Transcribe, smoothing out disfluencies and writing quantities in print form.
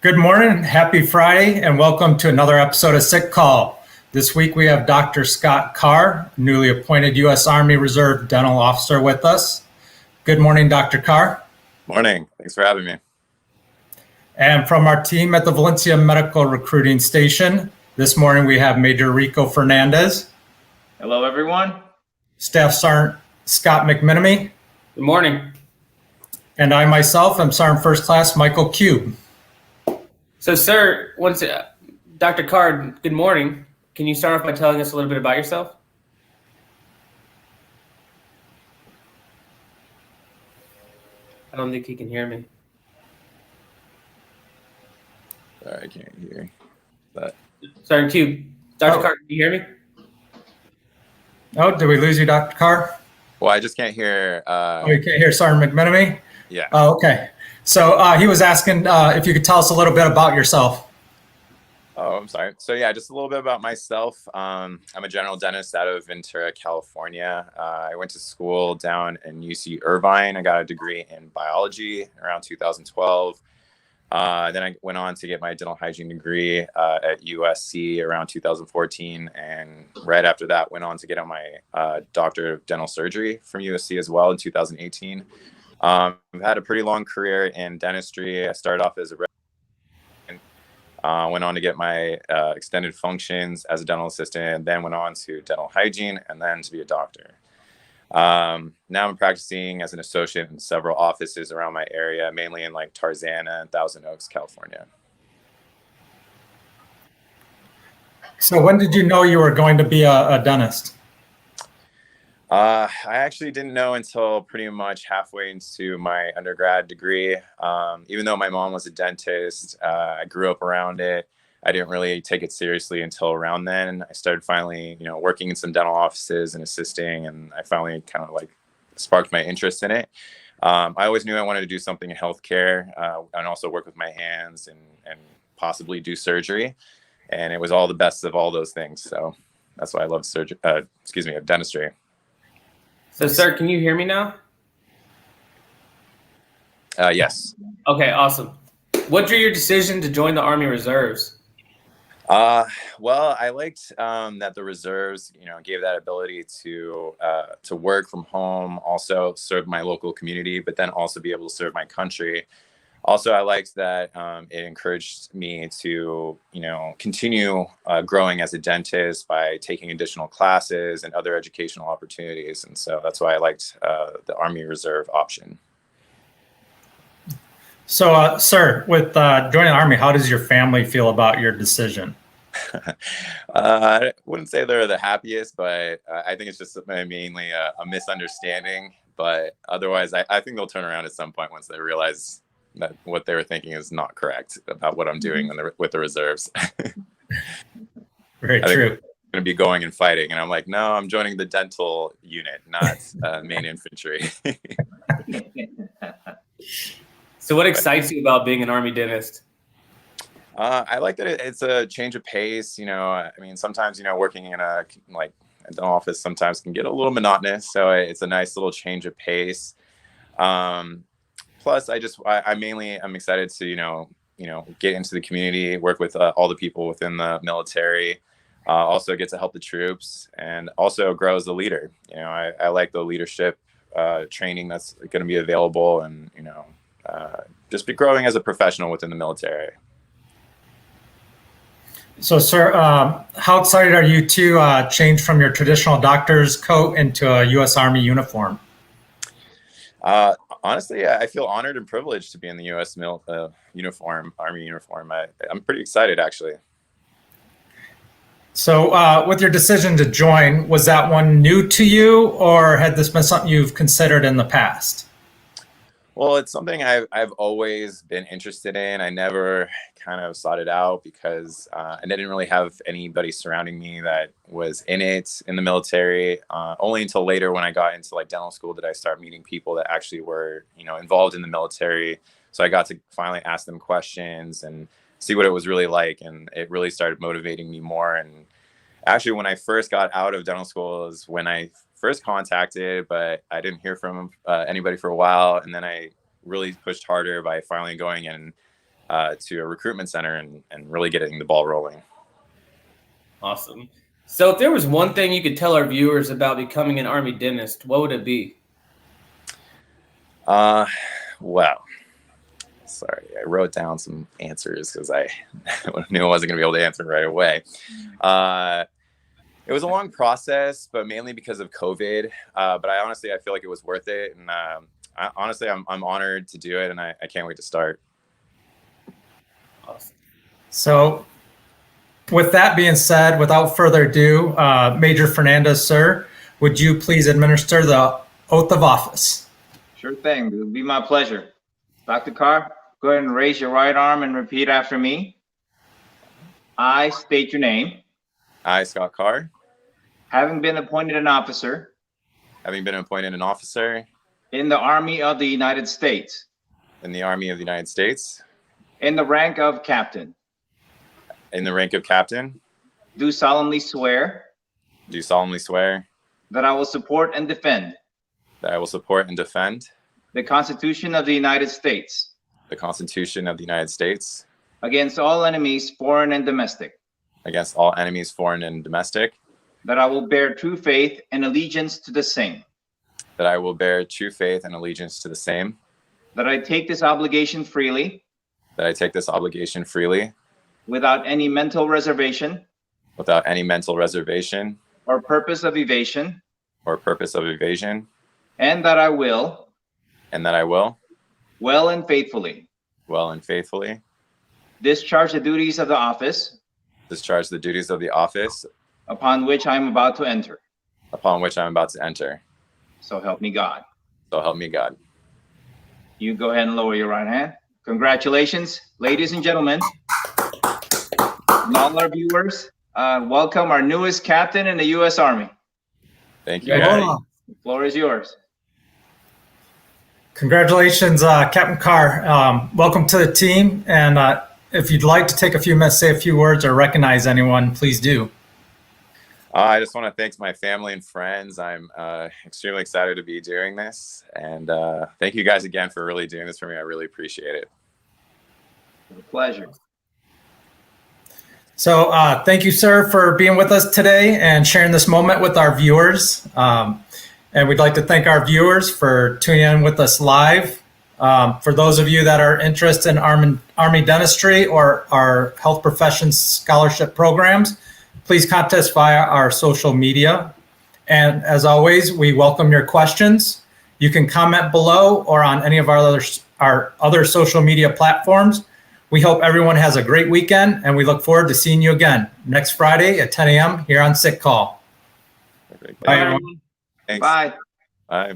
Good morning, happy Friday, and welcome to another episode of Sick Call. This week we have Dr. Scott Carr, newly appointed U.S. Army Reserve Dental Officer with us. Good morning, Dr. Carr. Morning. Thanks for having me. And from our team at the Valencia Medical Recruiting Station, this morning we have Major Rico Fernandez. Hello, everyone. Staff Sergeant Scott McMenemy. Good morning. And I myself am Sergeant First Class Michael Cube. So, sir, Dr. Carr, good morning. Can you start off by telling us a little bit about yourself? I don't think he can hear me. Sorry, I can't hear that. Sergeant Cube. Dr. Carr, can you hear me? Oh, did we lose you, Dr. Carr? Well, I just can't hear. You can't hear Sergeant McMenemy? Yeah. Oh, okay. So he was asking if you could tell us a little bit about yourself. Oh, I'm sorry. So yeah, just a little bit about myself. I'm a general dentist out of Ventura, California. I went to school down in UC Irvine. I got a degree in biology around 2012. Then I went on to get my dental hygiene degree at USC around 2014. And right after that, went on to get on my doctor of dental surgery from USC as well in 2018. I've had a pretty long career in dentistry. I started off as a resident, went on to get my extended functions as a dental assistant, and then went on to dental hygiene and then to be a doctor. Now I'm practicing as an associate in several offices around my area, mainly in like Tarzana and Thousand Oaks, California. So when did you know you were going to be a dentist? I actually didn't know until pretty much halfway into my undergrad degree. Even though my mom was a dentist, I grew up around it. I didn't really take it seriously until around then. I started finally, working in some dental offices and assisting, and I finally kind of like sparked my interest in it. I always knew I wanted to do something in healthcare and also work with my hands and possibly do surgery. And it was all the best of all those things. So that's why I love dentistry. So, sir, can you hear me now? Yes. Okay, awesome. What drew your decision to join the Army Reserves? Well, I liked that the reserves, gave that ability to work from home, also serve my local community, but then also be able to serve my country. Also, I liked that it encouraged me to, continue growing as a dentist by taking additional classes and other educational opportunities. And so that's why I liked the Army Reserve option. So, sir, with joining the Army, how does your family feel about your decision? I wouldn't say they're the happiest, but I think it's just mainly a misunderstanding. But otherwise, I think they'll turn around at some point once they realize that what they were thinking is not correct about what I'm doing with the reserves. Very true. I'm going to be going and fighting. And I'm like, no, I'm joining the dental unit, not main infantry. So what excites you about being an Army dentist? I like that it's a change of pace. Sometimes, working in a dental office sometimes can get a little monotonous. So it's a nice little change of pace. Plus, I'm excited to, get into the community, work with all the people within the military, also get to help the troops and also grow as a leader. I like the leadership training that's going to be available and, just be growing as a professional within the military. So, sir, how excited are you to change from your traditional doctor's coat into a U.S. Army uniform? Honestly, I feel honored and privileged to be in the U.S. uniform, Army uniform. I'm pretty excited, actually. So with your decision to join, was that one new to you, or had this been something you've considered in the past? Well, it's something I've always been interested in. I never kind of sought it out because I didn't really have anybody surrounding me that was in it in the military. Only until later when I got into like dental school did I start meeting people that actually were, involved in the military. So I got to finally ask them questions and see what it was really like. And it really started motivating me more. And actually, when I first got out of dental school is when I first contacted, but I didn't hear from anybody for a while. And then I really pushed harder by finally going and to a recruitment center and really getting the ball rolling. Awesome. So if there was one thing you could tell our viewers about becoming an Army dentist, what would it be? Well, sorry, I wrote down some answers because I knew I wasn't going to be able to answer right away. It was a long process, but mainly because of COVID. But I feel like it was worth it. And I'm honored to do it, and I can't wait to start. Awesome. So with that being said, without further ado, Major Fernandez, sir, would you please administer the oath of office? Sure thing. It would be my pleasure. Dr. Carr, go ahead and raise your right arm and repeat after me. I state your name. I, Scott Carr, Having been appointed an officer having been appointed an officer in the Army of the United States, in the Army of the United States, in the rank of captain, in the rank of captain, do solemnly swear do solemnly swear that I will support and defend that I will support and defend the Constitution of the United States the Constitution of the United States against all enemies, foreign and domestic, against all enemies, foreign and domestic, that I will bear true faith and allegiance to the same, that I will bear true faith and allegiance to the same, that I take this obligation freely that I take this obligation freely without any mental reservation without any mental reservation or purpose of evasion, or purpose of evasion, and that I will, and that I will, well and faithfully, well and faithfully, discharge the duties of the office discharge the duties of the office upon which I am about to enter. upon which I'm about to enter. So help me God. So help me God. You go ahead and lower your right hand. Congratulations, ladies and gentlemen, and all our viewers. Welcome our newest captain in the U.S. Army. Thank you, Yeah. guys. The floor is yours. Congratulations, Captain Carr. Welcome to the team. And if you'd like to take a few minutes, say a few words, or recognize anyone, please do. I just want to thank my family and friends. I'm extremely excited to be doing this. And thank you guys again for really doing this for me. I really appreciate it. It's a pleasure. So thank you, sir, for being with us today and sharing this moment with our viewers. And we'd like to thank our viewers for tuning in with us live. For those of you that are interested in Army dentistry or our health professions scholarship programs, please contact us via our social media. And as always, we welcome your questions. You can comment below or on any of our other social media platforms. We hope everyone has a great weekend, and we look forward to seeing you again next Friday at 10 a.m. here on Sick Call. Perfect. Bye, everyone. Thanks. Bye. Bye.